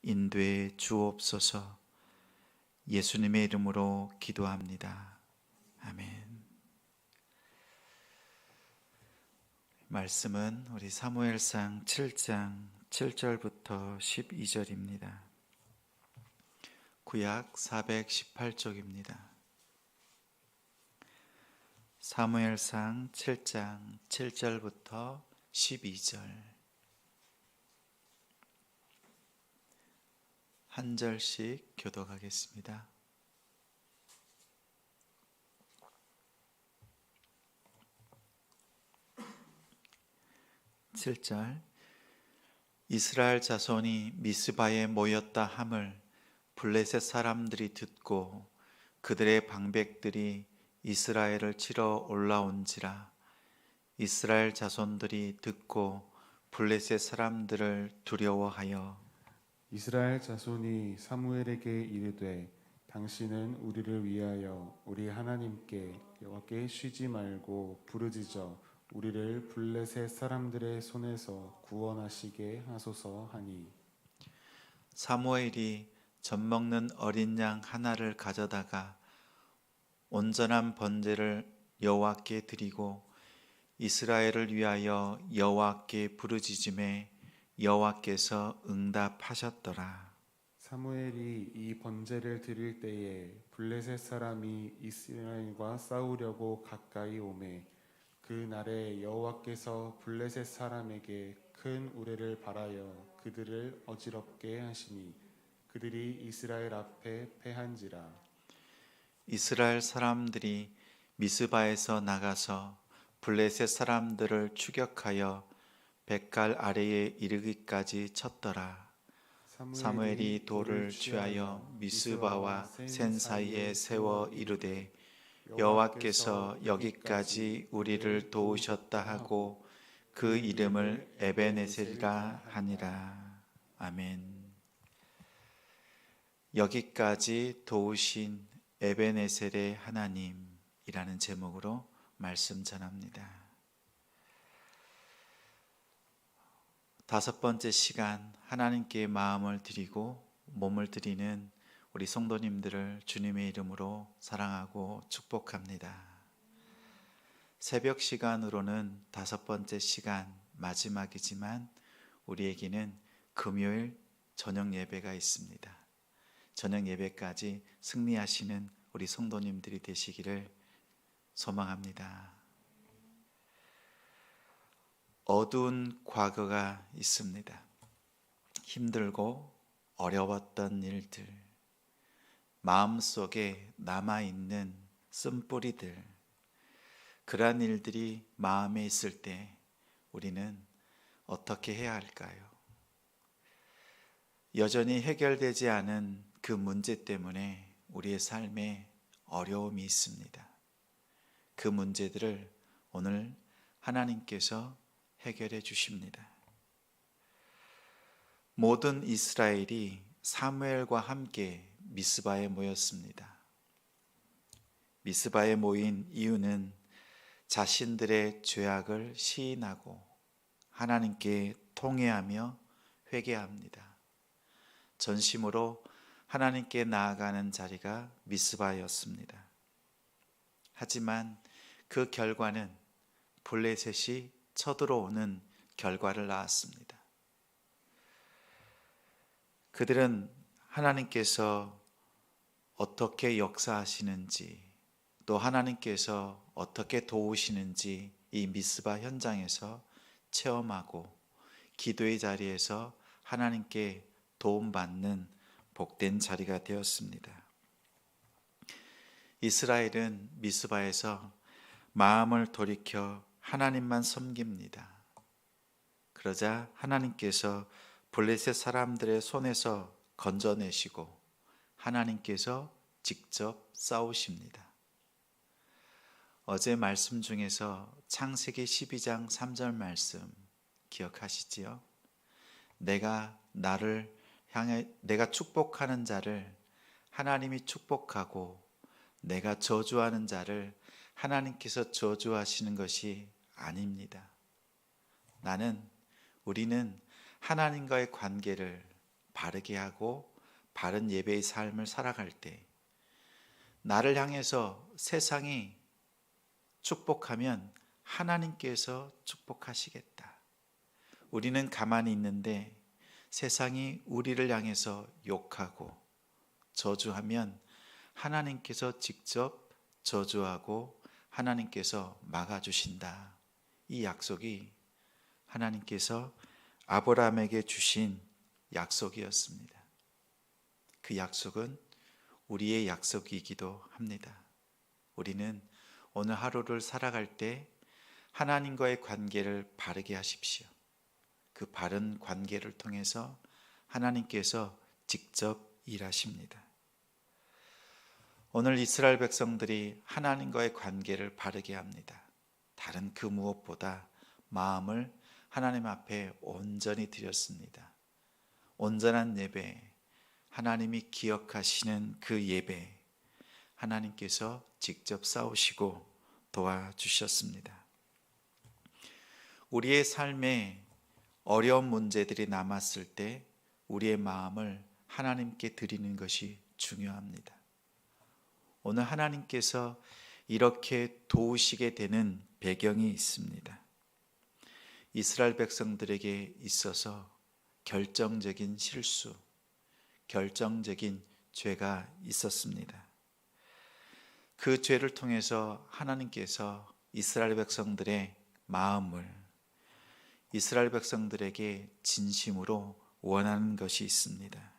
인도해 주옵소서. 예수님의 이름으로 기도합니다. 아멘. 말씀은 우리 사무엘상 7장 7절부터 12절입니다. 구약 418쪽입니다. 사무엘상 7장 7절부터 12절 한 절씩 교독하겠습니다. 7절 이스라엘 자손이 미스바에 모였다 함을 블레셋 사람들이 듣고 그들의 방백들이 이스라엘을 치러 올라온지라. 이스라엘 자손들이 듣고 블레셋 사람들을 두려워하여 이스라엘 자손이 사무엘에게 이르되 당신은 우리를 위하여 우리 하나님께 여호와께 쉬지 말고 부르짖어 우리를 블레셋 사람들의 손에서 구원하시게 하소서 하니, 사무엘이 젖먹는 어린 양 하나를 가져다가 온전한 번제를 여호와께 드리고 이스라엘을 위하여 여호와께 부르짖음에 여호와께서 응답하셨더라. 사무엘이 이 번제를 드릴 때에 블레셋 사람이 이스라엘과 싸우려고 가까이 오매 그 날에 여호와께서 블레셋 사람에게 큰 우레를 발하여 그들을 어지럽게 하시니 그들이 이스라엘 앞에 패한지라. 이스라엘 사람들이 미스바에서 나가서 블레셋 사람들을 추격하여 벳갈 아래에 이르기까지 쳤더라. 사무엘이 돌을 취하여 미스바와 센 사이에 세워 이르되 여호와께서 여기까지 우리를 도우셨다 하고 그 이름을 에베네셀이라 하니라. 아멘. 여기까지 도우신 에베네셀의 하나님이라는 제목으로 말씀 전합니다. 다섯 번째 시간, 하나님께 마음을 드리고 몸을 드리는 우리 성도님들을 주님의 이름으로 사랑하고 축복합니다. 새벽 시간으로는 다섯 번째 시간 마지막이지만 우리에게는 금요일 저녁 예배가 있습니다. 저녁 예배까지 승리하시는 우리 성도님들이 되시기를 소망합니다. 어두운 과거가 있습니다. 힘들고 어려웠던 일들, 마음속에 남아있는 쓴뿌리들, 그러한 일들이 마음에 있을 때 우리는 어떻게 해야 할까요? 여전히 해결되지 않은 그 문제 때문에 우리의 삶에 어려움이 있습니다. 그 문제들을 오늘 하나님께서 해결해 주십니다. 모든 이스라엘이 사무엘과 함께 미스바에 모였습니다. 미스바에 모인 이유는 자신들의 죄악을 시인하고 하나님께 통회하며 회개합니다. 전심으로 하나님께 나아가는 자리가 미스바였습니다. 하지만 그 결과는 블레셋이 쳐들어오는 결과를 낳았습니다. 그들은 하나님께서 어떻게 역사하시는지, 또 하나님께서 어떻게 도우시는지 이 미스바 현장에서 체험하고 기도의 자리에서 하나님께 도움받는 복된 자리가 되었습니다. 이스라엘은 미스바에서 마음을 돌이켜 하나님만 섬깁니다. 그러자 하나님께서 블레셋 사람들의 손에서 건져내시고 하나님께서 직접 싸우십니다. 어제 말씀 중에서 창세기 12장 3절 말씀 기억하시지요? 내가 축복하는 자를 하나님이 축복하고 내가 저주하는 자를 하나님께서 저주하시는 것이 아닙니다. 우리는 하나님과의 관계를 바르게 하고 바른 예배의 삶을 살아갈 때 나를 향해서 세상이 축복하면 하나님께서 축복하시겠다. 우리는 가만히 있는데 세상이 우리를 향해서 욕하고 저주하면 하나님께서 직접 저주하고 하나님께서 막아주신다. 이 약속이 하나님께서 아브라함에게 주신 약속이었습니다. 그 약속은 우리의 약속이기도 합니다. 우리는 오늘 하루를 살아갈 때 하나님과의 관계를 바르게 하십시오. 그 바른 관계를 통해서 하나님께서 직접 일하십니다. 오늘 이스라엘 백성들이 하나님과의 관계를 바르게 합니다. 다른 그 무엇보다 마음을 하나님 앞에 온전히 드렸습니다. 온전한 예배, 하나님이 기억하시는 그 예배, 하나님께서 직접 싸우시고 도와주셨습니다. 우리의 삶에 어려운 문제들이 남았을 때 우리의 마음을 하나님께 드리는 것이 중요합니다. 오늘 하나님께서 이렇게 도우시게 되는 배경이 있습니다. 이스라엘 백성들에게 있어서 결정적인 실수, 결정적인 죄가 있었습니다. 그 죄를 통해서 하나님께서 이스라엘 백성들의 마음을 이스라엘 백성들에게 진심으로 원하는 것이 있습니다.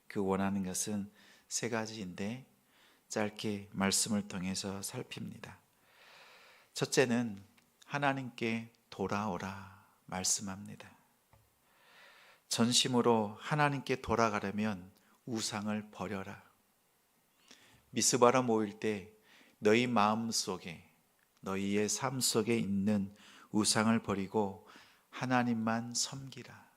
그 원하는 것은 세 가지인데 짧게 말씀을 통해서 살핍니다. 첫째는 하나님께 돌아오라 말씀합니다. 전심으로 하나님께 돌아가려면 우상을 버려라. 미스바로 모일 때 너희 마음 속에 너희의 삶 속에 있는 우상을 버리고 하나님만 섬기라.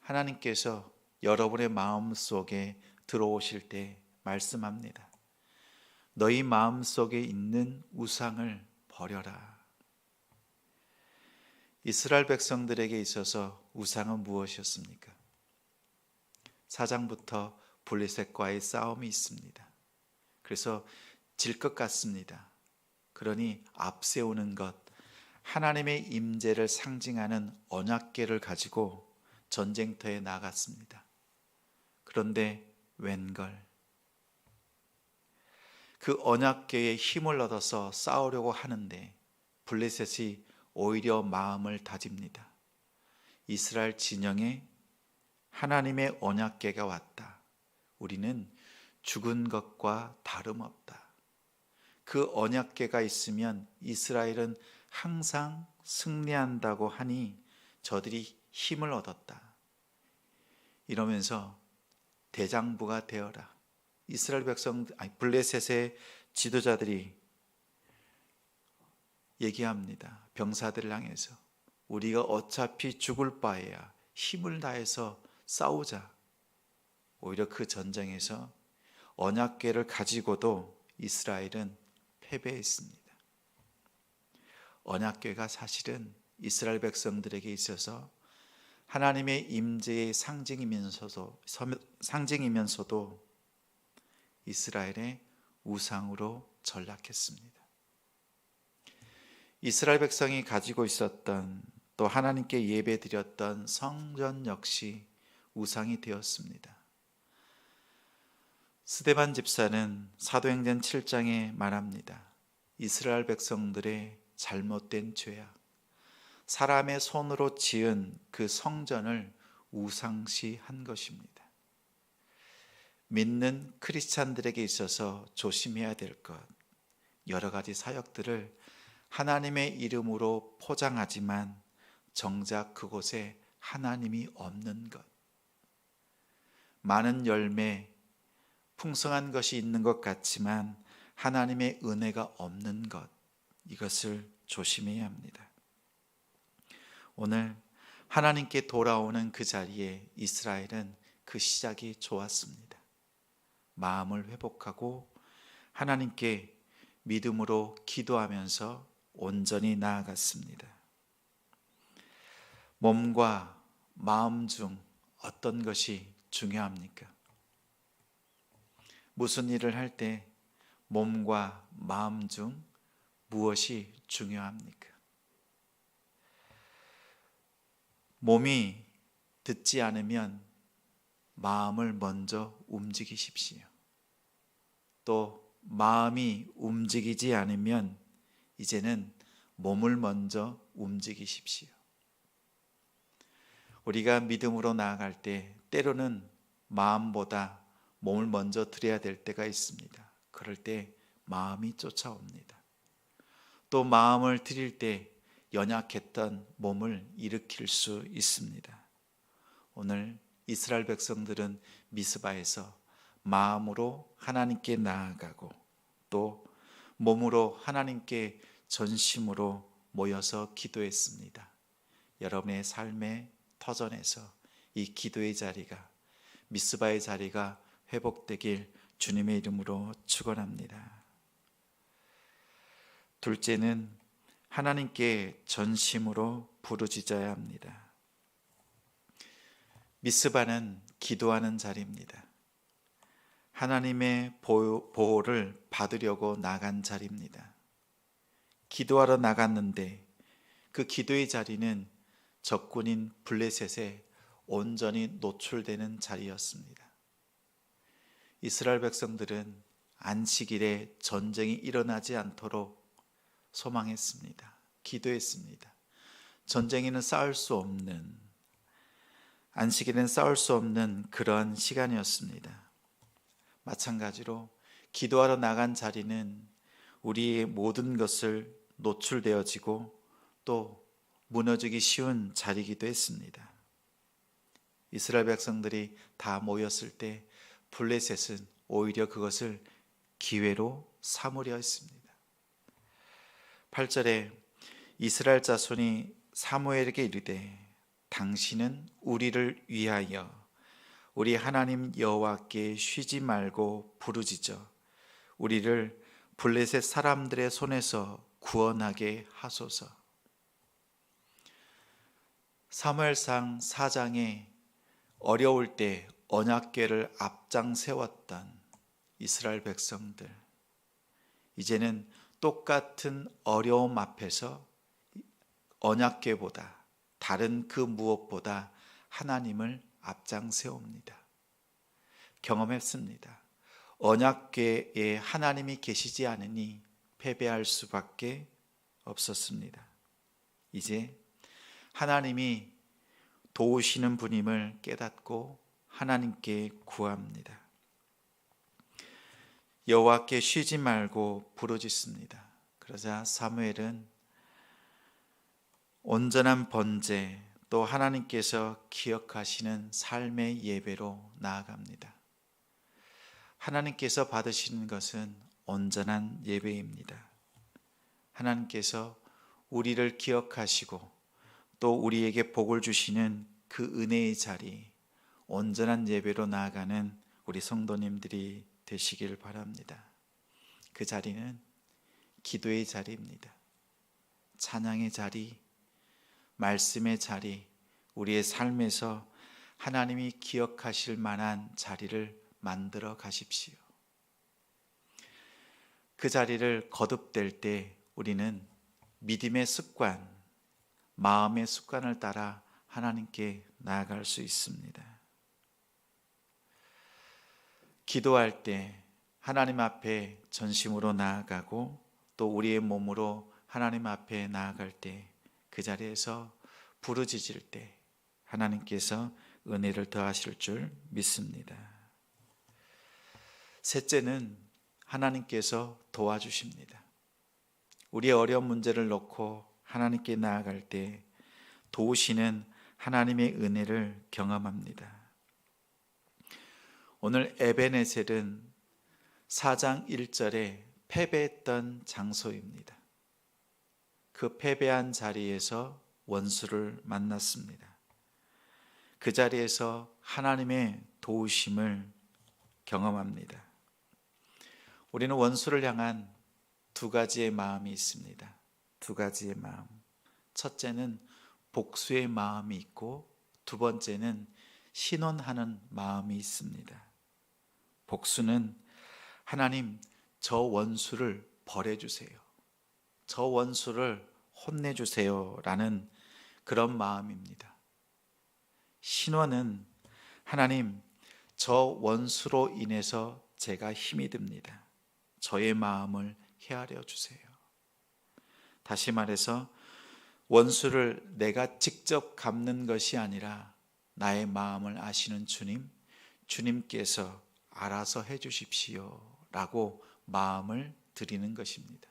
하나님께서 여러분의 마음 속에 들어오실 때 말씀합니다. 너희 마음 속에 있는 우상을 버려라. 이스라엘 백성들에게 있어서 우상은 무엇이었습니까? 4장부터 블레셋과의 싸움이 있습니다. 그래서 질 것 같습니다. 그러니 앞세우는 것, 하나님의 임재를 상징하는 언약궤를 가지고 전쟁터에 나갔습니다. 그런데 웬걸, 그 언약궤의 힘을 얻어서 싸우려고 하는데 블레셋이 오히려 마음을 다집니다. 이스라엘 진영에 하나님의 언약궤가 왔다. 우리는 죽은 것과 다름없다. 그 언약궤가 있으면 이스라엘은 항상 승리한다고 하니 저들이 힘을 얻었다. 이러면서 대장부가 되어라. 이스라엘 블레셋의 지도자들이 얘기합니다. 병사들을 향해서 우리가 어차피 죽을 바에야 힘을 다해서 싸우자. 오히려 그 전쟁에서 언약궤를 가지고도 이스라엘은 패배했습니다. 언약궤가 사실은 이스라엘 백성들에게 있어서 하나님의 임재의 상징이면서도 이스라엘의 우상으로 전락했습니다. 이스라엘 백성이 가지고 있었던 또 하나님께 예배드렸던 성전 역시 우상이 되었습니다. 스데반 집사는 사도행전 7장에 말합니다. 이스라엘 백성들의 잘못된 죄악, 사람의 손으로 지은 그 성전을 우상시한 것입니다. 믿는 크리스찬들에게 있어서 조심해야 될 것, 여러 가지 사역들을 하나님의 이름으로 포장하지만 정작 그곳에 하나님이 없는 것, 많은 열매, 풍성한 것이 있는 것 같지만 하나님의 은혜가 없는 것, 이것을 조심해야 합니다. 오늘 하나님께 돌아오는 그 자리에 이스라엘은 그 시작이 좋았습니다. 마음을 회복하고 하나님께 믿음으로 기도하면서 온전히 나아갔습니다. 몸과 마음 중 어떤 것이 중요합니까? 무슨 일을 할 때 몸과 마음 중 무엇이 중요합니까? 몸이 듣지 않으면 마음을 먼저 움직이십시오. 또 마음이 움직이지 않으면 이제는 몸을 먼저 움직이십시오. 우리가 믿음으로 나아갈 때 때로는 마음보다 몸을 먼저 드려야 될 때가 있습니다. 그럴 때 마음이 쫓아옵니다. 또 마음을 드릴 때 연약했던 몸을 일으킬 수 있습니다. 오늘 이스라엘 백성들은 미스바에서 마음으로 하나님께 나아가고 또 몸으로 하나님께 전심으로 모여서 기도했습니다. 여러분의 삶의 터전에서 이 기도의 자리가, 미스바의 자리가 회복되길 주님의 이름으로 축원합니다. 둘째는 하나님께 전심으로 부르짖어야 합니다. 미스바는 기도하는 자리입니다. 하나님의 보호를 받으려고 나간 자리입니다. 기도하러 나갔는데 그 기도의 자리는 적군인 블레셋에 온전히 노출되는 자리였습니다. 이스라엘 백성들은 안식일에 전쟁이 일어나지 않도록 소망했습니다. 기도했습니다. 전쟁에는 싸울 수 없는, 안식일에는 싸울 수 없는 그런 시간이었습니다. 마찬가지로 기도하러 나간 자리는 우리의 모든 것을 노출되어지고 또 무너지기 쉬운 자리이기도 했습니다. 이스라엘 백성들이 다 모였을 때 블레셋은 오히려 그것을 기회로 삼으려 했습니다. 8절에 이스라엘 자손이 사무엘에게 이르되 당신은 우리를 위하여 우리 하나님 여호와께 쉬지 말고 부르짖어 우리를 블레셋 사람들의 손에서 구원하게 하소서. 사무엘상 4장에 어려울 때 언약궤를 앞장 세웠던 이스라엘 백성들, 이제는 똑같은 어려움 앞에서 언약궤보다 다른 그 무엇보다 하나님을 앞장 세웁니다. 경험했습니다. 언약궤에 하나님이 계시지 않으니 패배할 수밖에 없었습니다. 이제 하나님이 도우시는 분임을 깨닫고 하나님께 구합니다. 여호와께 쉬지 말고 부르짖습니다. 그러자 사무엘은 온전한 번제 또 하나님께서 기억하시는 삶의 예배로 나아갑니다. 하나님께서 받으시는 것은 온전한 예배입니다. 하나님께서 우리를 기억하시고 또 우리에게 복을 주시는 그 은혜의 자리, 온전한 예배로 나아가는 우리 성도님들이 되시길 바랍니다. 그 자리는 기도의 자리입니다. 찬양의 자리, 말씀의 자리, 우리의 삶에서 하나님이 기억하실 만한 자리를 만들어 가십시오. 그 자리를 거듭될 때 우리는 믿음의 습관, 마음의 습관을 따라 하나님께 나아갈 수 있습니다. 기도할 때 하나님 앞에 전심으로 나아가고 또 우리의 몸으로 하나님 앞에 나아갈 때 그 자리에서 부르짖을 때 하나님께서 은혜를 더하실 줄 믿습니다. 셋째는 하나님께서 도와주십니다. 우리의 어려운 문제를 놓고 하나님께 나아갈 때 도우시는 하나님의 은혜를 경험합니다. 오늘 에베네셀은 4장 1절에 패배했던 장소입니다. 그 패배한 자리에서 원수를 만났습니다. 그 자리에서 하나님의 도우심을 경험합니다. 우리는 원수를 향한 두 가지의 마음이 있습니다. 두 가지의 마음. 첫째는 복수의 마음이 있고 두 번째는 신원하는 마음이 있습니다. 복수는 하나님, 저 원수를 벌해주세요. 저 원수를 혼내주세요. 라는 그런 마음입니다. 신원은 하나님, 저 원수로 인해서 제가 힘이 듭니다. 저의 마음을 헤아려 주세요. 다시 말해서 원수를 내가 직접 갚는 것이 아니라 나의 마음을 아시는 주님, 주님께서 알아서 해 주십시오 라고 마음을 드리는 것입니다.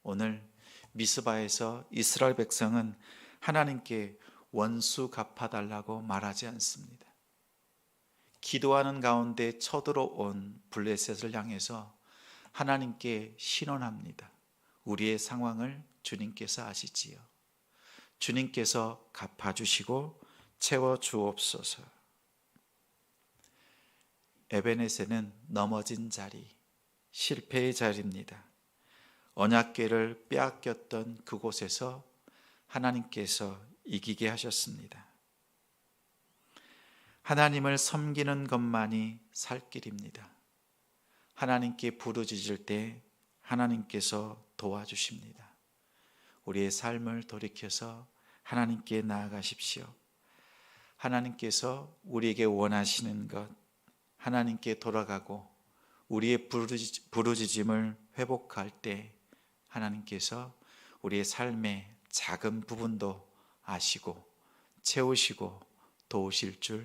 오늘 미스바에서 이스라엘 백성은 하나님께 원수 갚아달라고 말하지 않습니다. 기도하는 가운데 쳐들어온 블레셋을 향해서 하나님께 신원합니다. 우리의 상황을 주님께서 아시지요. 주님께서 갚아주시고 채워주옵소서. 에베네세는 넘어진 자리, 실패의 자리입니다. 언약궤를 빼앗겼던 그곳에서 하나님께서 이기게 하셨습니다. 하나님을 섬기는 것만이 살 길입니다. 하나님께 부르짖을 때 하나님께서 도와주십니다. 우리의 삶을 돌이켜서 하나님께 나아가십시오. 하나님께서 우리에게 원하시는 것, 하나님께 돌아가고 우리의 부르짖음을 회복할 때 하나님께서 우리의 삶의 작은 부분도 아시고 채우시고 도우실 줄